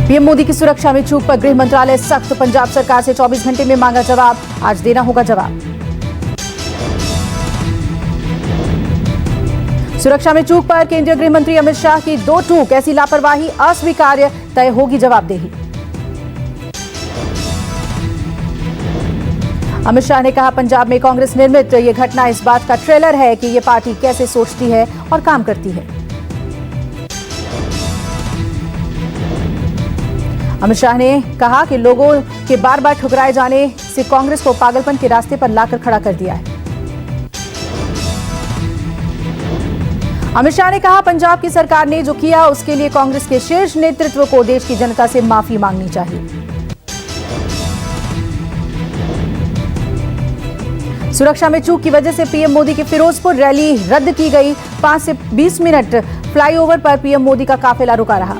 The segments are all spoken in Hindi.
पीएम मोदी की सुरक्षा में चूक पर गृह मंत्रालय सख्त। पंजाब सरकार से 24 घंटे में मांगा जवाब, आज देना होगा जवाब। सुरक्षा में चूक पर केंद्रीय गृह मंत्री अमित शाह की दो टूक, ऐसी लापरवाही अस्वीकार्य, तय होगी जवाबदेही। अमित शाह ने कहा, पंजाब में कांग्रेस निर्मित ये घटना इस बात का ट्रेलर है कि ये पार्टी कैसे सोचती है और काम करती है। अमित शाह ने कहा कि लोगों के बार बार ठुकराए जाने से कांग्रेस को पागलपन के रास्ते पर लाकर खड़ा कर दिया है। अमित शाह ने कहा, पंजाब की सरकार ने जो किया उसके लिए कांग्रेस के शीर्ष नेतृत्व को देश की जनता से माफी मांगनी चाहिए। सुरक्षा में चूक की वजह से पीएम मोदी की फिरोजपुर रैली रद्द की गई। 5 से 20 मिनट फ्लाईओवर पर पीएम मोदी का काफिला रुका रहा।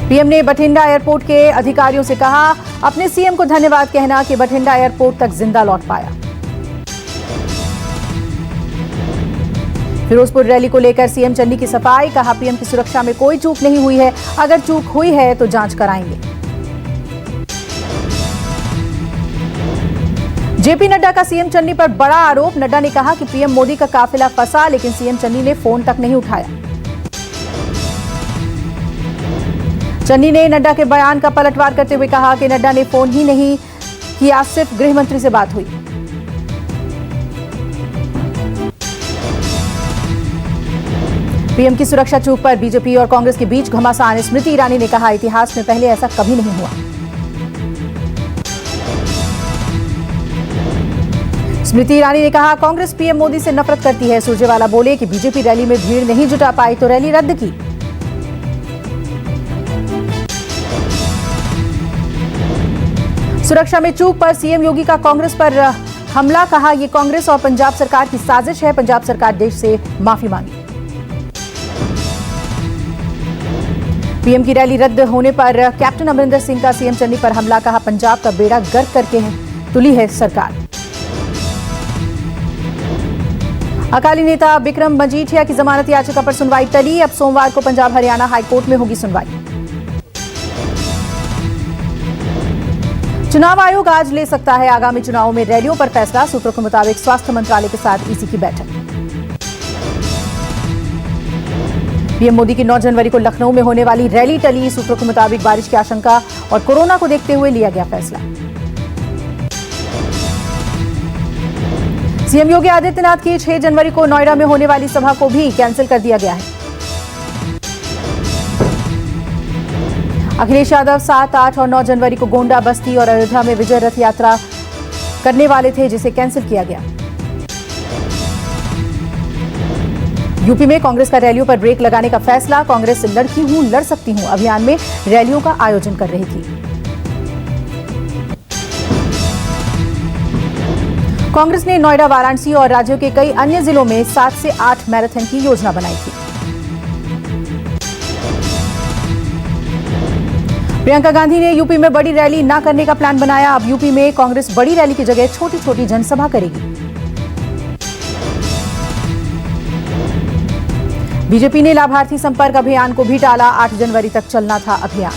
पीएम ने बठिंडा एयरपोर्ट के अधिकारियों से कहा, अपने सीएम को धन्यवाद कहना कि बठिंडा एयरपोर्ट तक जिंदा लौट पाया। फिरोजपुर रैली को लेकर सीएम चन्नी की सफाई, कहा, पीएम की सुरक्षा में कोई चूक नहीं हुई है, अगर चूक हुई है तो जांच कराएंगे। जेपी नड्डा का सीएम चन्नी पर बड़ा आरोप। नड्डा ने कहा कि पीएम मोदी का काफिला फंसा, लेकिन सीएम चन्नी ने फोन तक नहीं उठाया। चन्नी ने नड्डा के बयान का पलटवार करते हुए कहा कि नड्डा ने फोन ही नहीं किया, सिर्फ गृह मंत्री से बात हुई। पीएम की सुरक्षा चूक पर बीजेपी और कांग्रेस के बीच घमासान। स्मृति ईरानी ने कहा, इतिहास में पहले ऐसा कभी नहीं हुआ। स्मृति ईरानी ने कहा, कांग्रेस पीएम मोदी से नफरत करती है। सुरजेवाला बोले कि बीजेपी रैली में भीड़ नहीं जुटा पाई तो रैली रद्द की। सुरक्षा में चूक पर सीएम योगी का कांग्रेस पर हमला, कहा, यह कांग्रेस और पंजाब सरकार की साजिश है। पंजाब सरकार देश से माफी मांगी। पीएम की रैली रद्द होने पर कैप्टन अमरिंदर सिंह का सीएम चन्नी पर हमला, कहा, पंजाब का बेड़ा गर्क करके तुली है सरकार। अकाली नेता बिक्रम मजीठिया की जमानत याचिका पर सुनवाई टली। अब सोमवार को पंजाब हरियाणा हाईकोर्ट में होगी सुनवाई। चुनाव आयोग आज ले सकता है आगामी चुनावों में रैलियों पर फैसला। सूत्रों के मुताबिक स्वास्थ्य मंत्रालय के साथ ईसी की बैठक। पीएम मोदी की 9 जनवरी को लखनऊ में होने वाली रैली टली। सूत्रों के मुताबिक बारिश की आशंका और कोरोना को देखते हुए लिया गया फैसला। सीएम योगी आदित्यनाथ की 6 जनवरी को नोएडा में होने वाली सभा को भी कैंसिल कर दिया गया है। अखिलेश यादव 7, 8 और 9 जनवरी को गोंडा, बस्ती और अयोध्या में विजय रथ यात्रा करने वाले थे, जिसे कैंसिल किया गया। यूपी में कांग्रेस का रैलियों पर ब्रेक लगाने का फैसला। कांग्रेस लड़की हूं, लड़ सकती हूं अभियान में रैलियों का आयोजन कर रही थी। कांग्रेस ने नोएडा, वाराणसी और राज्यों के कई अन्य जिलों में 7 से 8 मैराथन की योजना बनाई थी। प्रियंका गांधी ने यूपी में बड़ी रैली न करने का प्लान बनाया। अब यूपी में कांग्रेस बड़ी रैली की जगह छोटी छोटी जनसभा करेगी। बीजेपी ने लाभार्थी संपर्क अभियान को भी टाला। 8 जनवरी तक चलना था अभियान।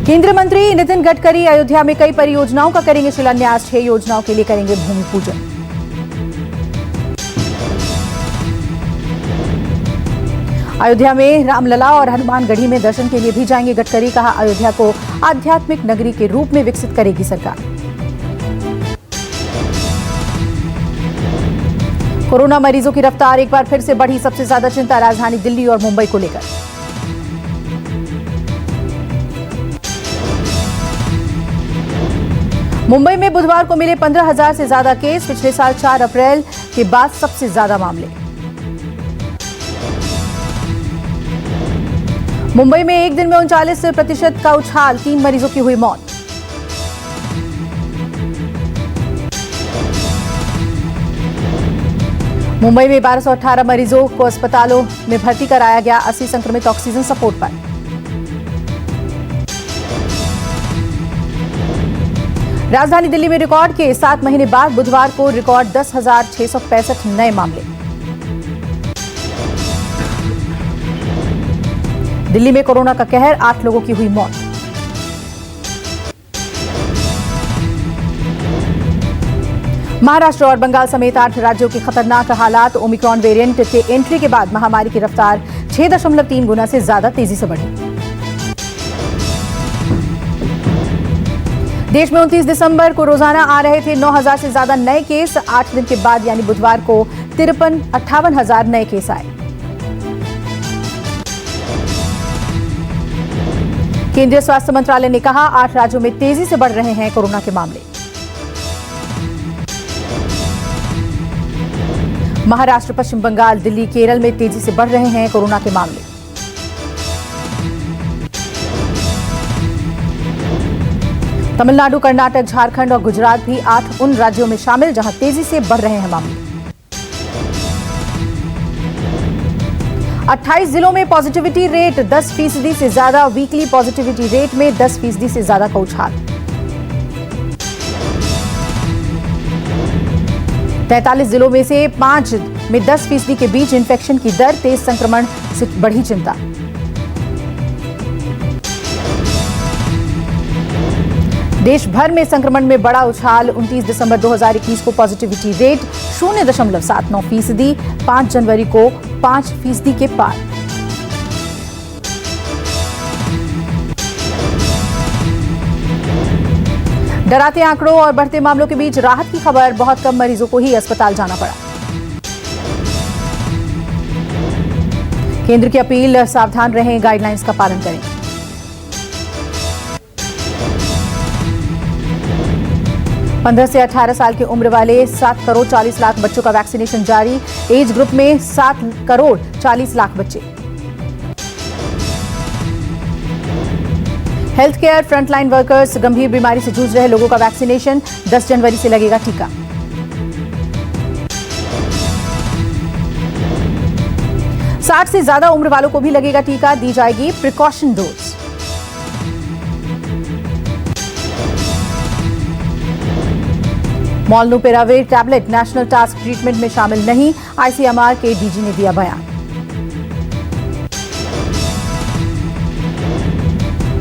केंद्रीय मंत्री नितिन गडकरी अयोध्या में कई परियोजनाओं का करेंगे शिलान्यास। 6 योजनाओं के लिए करेंगे भूमि पूजन। अयोध्या में रामलला और हनुमानगढ़ी में दर्शन के लिए भी जाएंगे गडकरी। कहा, अयोध्या को आध्यात्मिक नगरी के रूप में विकसित करेगी सरकार। कोरोना मरीजों की रफ्तार एक बार फिर से बढ़ी। सबसे ज्यादा चिंता राजधानी दिल्ली और मुंबई को लेकर। मुंबई में बुधवार को मिले 15,000 से ज्यादा केस। पिछले साल 4 अप्रैल के बाद सबसे ज्यादा मामले। मुंबई में एक दिन में 39% का उछाल। 3 मरीजों की हुई मौत। मुंबई में 1218 मरीजों को अस्पतालों में भर्ती कराया गया। 80 संक्रमित ऑक्सीजन सपोर्ट पर। राजधानी दिल्ली में रिकॉर्ड के 7 महीने बाद बुधवार को रिकॉर्ड 10,665 नए मामले। दिल्ली में कोरोना का कहर, 8 लोगों की हुई मौत। महाराष्ट्र और बंगाल समेत 8 राज्यों के खतरनाक हालात। ओमिक्रॉन वेरिएंट के एंट्री के बाद महामारी की रफ्तार 6.3 गुना से ज्यादा तेजी से बढ़ी। देश में 29 दिसंबर को रोजाना आ रहे थे 9,000 से ज्यादा नए केस। 8 दिन के बाद यानी बुधवार को 58,000 नए केस आए। केंद्रीय स्वास्थ्य मंत्रालय ने कहा 8 राज्यों में तेजी से बढ़ रहे हैं कोरोना के मामले। महाराष्ट्र, पश्चिम बंगाल, दिल्ली, केरल में तेजी से बढ़ रहे हैं कोरोना के मामले। तमिलनाडु, कर्नाटक, झारखंड और गुजरात भी 8 उन राज्यों में शामिल जहां तेजी से बढ़ रहे हैं मामले। 28 जिलों में पॉजिटिविटी रेट 10% से ज्यादा। वीकली पॉजिटिविटी रेट में 10% से ज्यादा का उछाल। 43 जिलों में से 5 में 10% के बीच इन्फेक्शन की दर। तेज संक्रमण से बढ़ी चिंता। देश भर में संक्रमण में बड़ा उछाल। 29 दिसंबर 2021 को पॉजिटिविटी रेट 0.79%, 5 जनवरी को 5% के पार। डराते आंकड़ों और बढ़ते मामलों के बीच राहत की खबर। बहुत कम मरीजों को ही अस्पताल जाना पड़ा। केंद्र की अपील, सावधान रहें, गाइडलाइंस का पालन करें। पंद्रह से 18 साल की उम्र वाले 7 करोड़ 40 लाख बच्चों का वैक्सीनेशन जारी। एज ग्रुप में 7 करोड़ 40 लाख बच्चे। हेल्थ केयर, फ्रंटलाइन वर्कर्स, गंभीर बीमारी से जूझ रहे लोगों का वैक्सीनेशन। 10 जनवरी से लगेगा टीका। साठ से ज्यादा उम्र वालों को भी लगेगा टीका। दी जाएगी precaution dose. Molnupiravir tablet national task treatment में शामिल नहीं। आईसीएमआर के डीजी ने दिया बयान।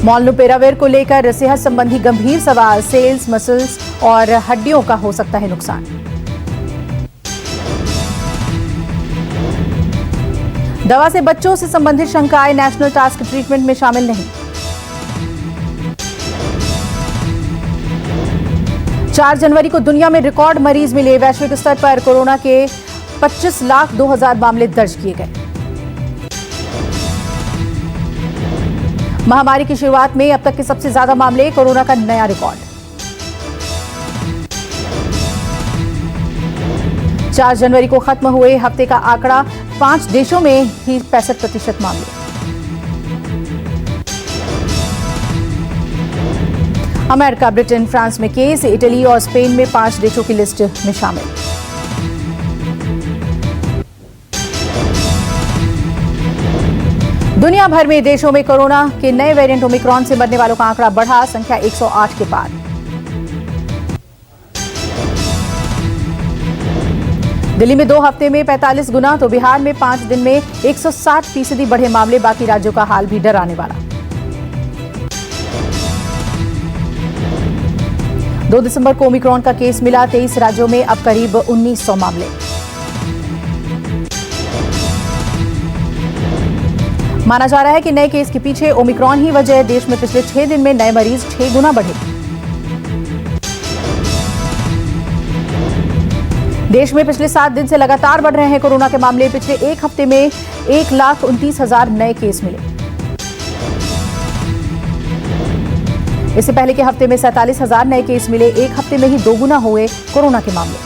मोलनुपिराविर को लेकर सेहत संबंधी गंभीर सवाल। सेल्स, मसल्स और हड्डियों का हो सकता है नुकसान। दवा से बच्चों से संबंधित शंकाएं नेशनल टास्क ट्रीटमेंट में शामिल नहीं। 4 जनवरी को दुनिया में रिकॉर्ड मरीज मिले। वैश्विक स्तर पर कोरोना के 25,02,000 मामले दर्ज किए गए। महामारी की शुरुआत में अब तक के सबसे ज्यादा मामले। कोरोना का नया रिकॉर्ड। 4 जनवरी को खत्म हुए हफ्ते का आंकड़ा। 5 देशों में ही 65% मामले। अमेरिका, ब्रिटेन, फ्रांस में केस। इटली और स्पेन में 5 देशों की लिस्ट में शामिल। दुनिया भर में देशों में कोरोना के नए वेरिएंट ओमिक्रॉन से मरने वालों का आंकड़ा बढ़ा। संख्या 108 के पार। दिल्ली में 2 हफ्ते में 45 गुना तो बिहार में 5 दिन में 160% बढ़े मामले। बाकी राज्यों का हाल भी डराने वाला। 2 दिसंबर को ओमिक्रॉन का केस मिला। 23 राज्यों में अब करीब 1900 मामले। माना जा रहा है कि नए केस के पीछे ओमिक्रॉन ही वजह है। देश में पिछले 6 दिन में नए मरीज 6 गुना बढ़े। देश में पिछले 7 दिन से लगातार बढ़ रहे हैं कोरोना के मामले। पिछले एक हफ्ते में 1,29,000 नए केस मिले। इससे पहले के हफ्ते में 47,000 नए केस मिले। एक हफ्ते में ही 2 गुना हुए कोरोना के मामले।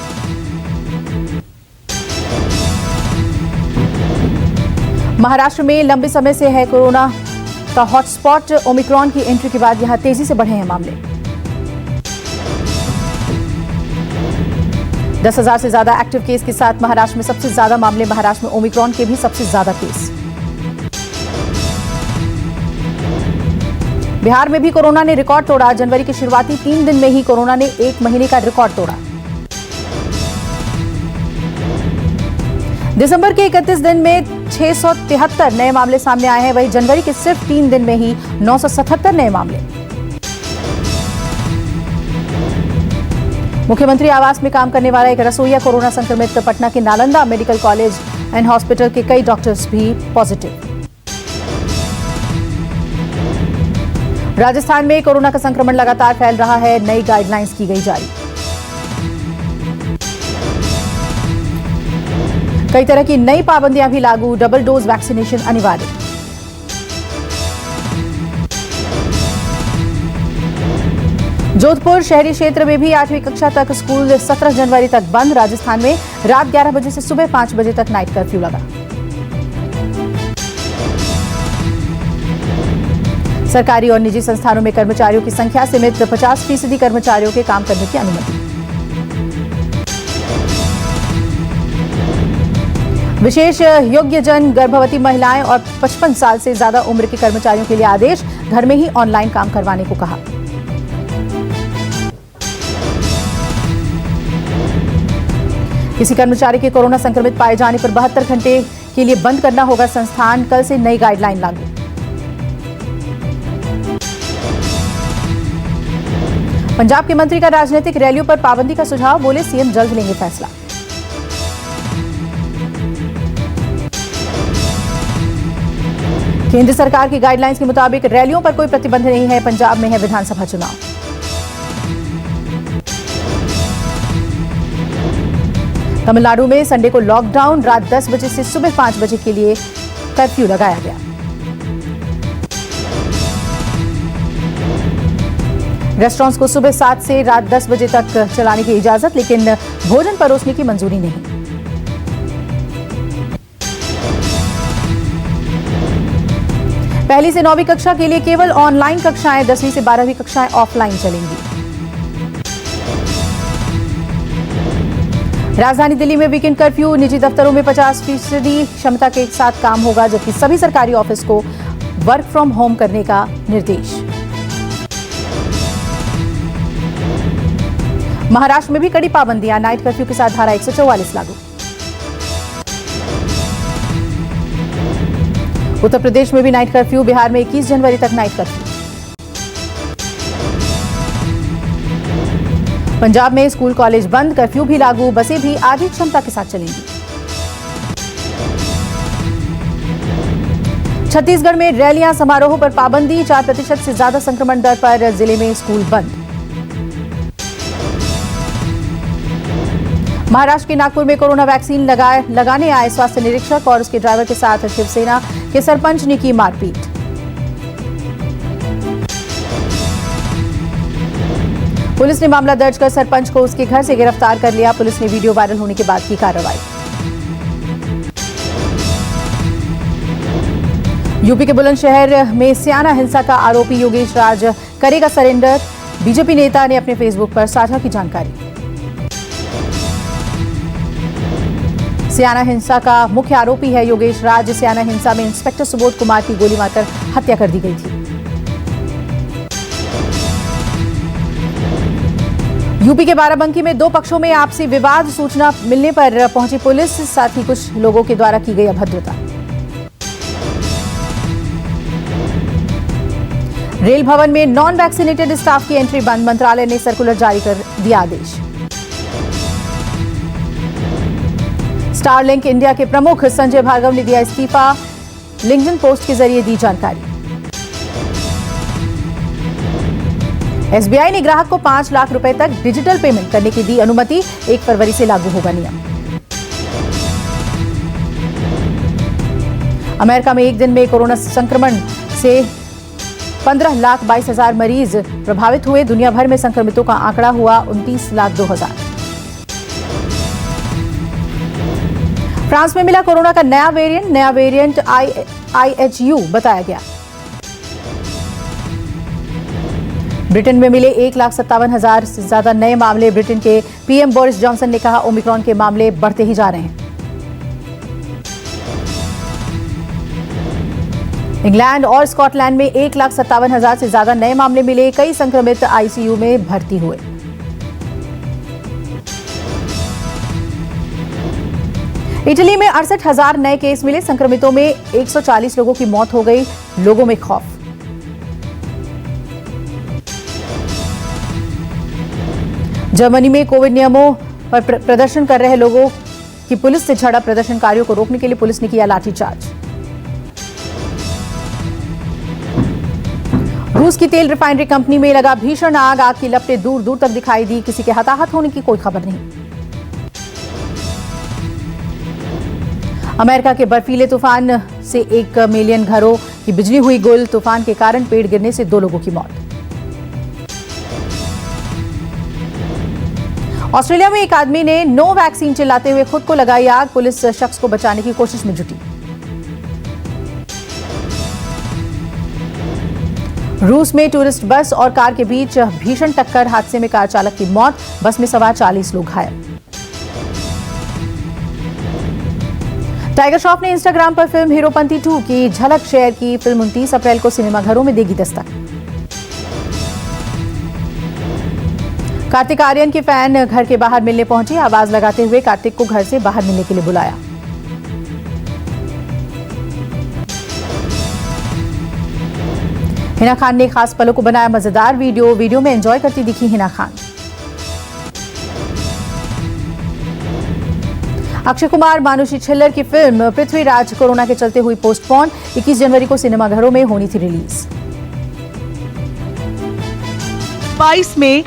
महाराष्ट्र में लंबे समय से है कोरोना का हॉटस्पॉट। ओमिक्रॉन की एंट्री के बाद यहां तेजी से बढ़े हैं मामले। 10,000 से ज्यादा एक्टिव केस के साथ महाराष्ट्र में सबसे ज्यादा मामले। महाराष्ट्र में ओमिक्रॉन के भी सबसे ज्यादा केस। बिहार में भी कोरोना ने रिकॉर्ड तोड़ा। जनवरी के शुरुआती 3 दिन में ही कोरोना ने 1 महीने का रिकॉर्ड तोड़ा। दिसंबर के 31 दिन में 673 नए मामले सामने आए हैं। वहीं जनवरी के सिर्फ 3 दिन में ही 977 नए मामले। मुख्यमंत्री आवास में काम करने वाला एक रसोइया कोरोना संक्रमित। पटना के Nalanda medical college and hospital के कई डॉक्टर्स भी पॉजिटिव। राजस्थान में कोरोना का संक्रमण लगातार फैल रहा है। नई गाइडलाइंस की गई जारी। कई तरह की नई पाबंदियां भी लागू। डबल डोज वैक्सीनेशन अनिवार्य। जोधपुर शहरी क्षेत्र में भी 8वीं कक्षा तक स्कूल 17 जनवरी तक बंद। राजस्थान में रात 11 बजे से सुबह 5 बजे तक नाइट कर्फ्यू लगा। सरकारी और निजी संस्थानों में कर्मचारियों की संख्या सीमित। 50% कर्मचारियों के काम करने की अनुमति। विशेष योग्यजन, गर्भवती महिलाएं और 55 साल से ज्यादा उम्र के कर्मचारियों के लिए आदेश। घर में ही ऑनलाइन काम करवाने को कहा। किसी कर्मचारी के कोरोना संक्रमित पाए जाने पर 72 घंटे के लिए बंद करना होगा संस्थान। कल से नई गाइडलाइन लागू। पंजाब के मंत्री का राजनीतिक रैलियों पर पाबंदी का सुझाव। बोले सीएम जल्द लेंगे फैसला। केंद्र सरकार की गाइडलाइंस के मुताबिक रैलियों पर कोई प्रतिबंध नहीं है। पंजाब में है विधानसभा चुनाव। तमिलनाडु में संडे को लॉकडाउन। रात 10 बजे से सुबह 5 बजे के लिए कर्फ्यू लगाया गया। रेस्टोरेंट्स को सुबह 7 से रात 10 बजे तक चलाने की इजाजत, लेकिन भोजन परोसने की मंजूरी नहीं। पहली से 9वीं कक्षा के लिए केवल ऑनलाइन कक्षाएं। 10वीं से 12वीं कक्षाएं ऑफलाइन चलेंगी। राजधानी दिल्ली में वीकेंड कर्फ्यू। निजी दफ्तरों में 50% क्षमता के साथ काम होगा, जबकि सभी सरकारी ऑफिस को वर्क फ्रॉम होम करने का निर्देश। महाराष्ट्र में भी कड़ी पाबंदियां। नाइट कर्फ्यू के साथ धारा 144 लागू। उत्तर प्रदेश में भी नाइट कर्फ्यू। बिहार में 21 जनवरी तक नाइट कर्फ्यू। पंजाब में स्कूल कॉलेज बंद। कर्फ्यू भी लागू। बसें भी आधी क्षमता के साथ चलेंगी। छत्तीसगढ़ में रैलियां, समारोहों पर पाबंदी। 4% से ज्यादा संक्रमण दर पर जिले में स्कूल बंद। महाराष्ट्र के नागपुर में कोरोना वैक्सीन लगाने आए स्वास्थ्य निरीक्षक और उसके ड्राइवर के साथ शिवसेना के सरपंच ने की मारपीट। पुलिस ने मामला दर्ज कर सरपंच को उसके घर से गिरफ्तार कर लिया। पुलिस ने वीडियो वायरल होने के बाद की कार्रवाई। यूपी के बुलंदशहर में स्याना हिंसा का आरोपी योगेश राज करेगा सरेंडर। बीजेपी नेता ने अपने फेसबुक पर साझा की जानकारी। स्याना हिंसा का मुख्य आरोपी है योगेश राज। स्याना हिंसा में इंस्पेक्टर सुबोध कुमार की गोली मारकर हत्या कर दी गई थी। यूपी के बाराबंकी में 2 पक्षों में आपसी विवाद। सूचना मिलने पर पहुंची पुलिस, साथ ही कुछ लोगों के द्वारा की गई अभद्रता। रेल भवन में नॉन वैक्सीनेटेड स्टाफ की एंट्री बंद। मंत्रालय ने सर्कुलर जारी कर दिया आदेश। स्टारलिंक इंडिया के प्रमुख संजय भार्गव ने दिया इस्तीफा। लिंक्डइन पोस्ट के जरिए दी जानकारी। एसबीआई ने ग्राहक को 5 लाख रुपए तक डिजिटल पेमेंट करने की दी अनुमति। 1 फरवरी से लागू होगा नियम। अमेरिका में एक दिन में कोरोना संक्रमण से 15,22,000 मरीज प्रभावित हुए। दुनिया भर में संक्रमितों का आंकड़ा हुआ 29,02,000। फ्रांस में मिला कोरोना का नया वेरिएंट IHU बताया गया। ब्रिटेन में मिले 1,57,000 से ज्यादा नए मामले। ब्रिटेन के पीएम बोरिस जॉनसन ने कहा, ओमिक्रॉन के मामले बढ़ते ही जा रहे हैं। इंग्लैंड और स्कॉटलैंड में 1,57,000 से ज्यादा नए मामले मिले, कई संक्रमित आईसीयू में भर्ती हुए। इटली में 68,000 नए केस मिले, संक्रमितों में 140 लोगों की मौत हो गई, लोगों में खौफ। जर्मनी में कोविड नियमों पर प्रदर्शन कर रहे लोगों की पुलिस से झड़प, प्रदर्शनकारियों को रोकने के लिए पुलिस ने किया लाठीचार्ज। रूस की तेल रिफाइनरी कंपनी में लगा भीषण आग, आग की लपटें दूर दूर तक दिखाई दी, किसी के हताहत होने की कोई खबर नहीं। अमेरिका के बर्फीले तूफान से 1 मिलियन घरों की बिजली हुई गुल, तूफान के कारण पेड़ गिरने से 2 लोगों की मौत। ऑस्ट्रेलिया में एक आदमी ने नो वैक्सीन चिल्लाते हुए खुद को लगाई आग, पुलिस शख्स को बचाने की कोशिश में जुटी। रूस में टूरिस्ट बस और कार के बीच भीषण टक्कर, हादसे में कार चालक की मौत, बस में सवार 40 लोग घायल। टाइगर श्रॉफ ने इंस्टाग्राम पर फिल्म हीरोपंती 2 की झलक शेयर की, फिल्म 29 अप्रैल को सिनेमाघरों में देगी दस्तक। कार्तिक आर्यन के फैन घर के बाहर मिलने पहुंचे, आवाज लगाते हुए कार्तिक को घर से बाहर मिलने के लिए बुलाया। हिना खान ने खास पलों को बनाया मजेदार वीडियो में एंजॉय करती दिखी हिना खान। अक्षय कुमार मानुषी छिल्लर की फिल्म पृथ्वीराज कोरोना के चलते हुई पोस्टपोन, 21 जनवरी को सिनेमाघरों में होनी थी रिलीज। 22 में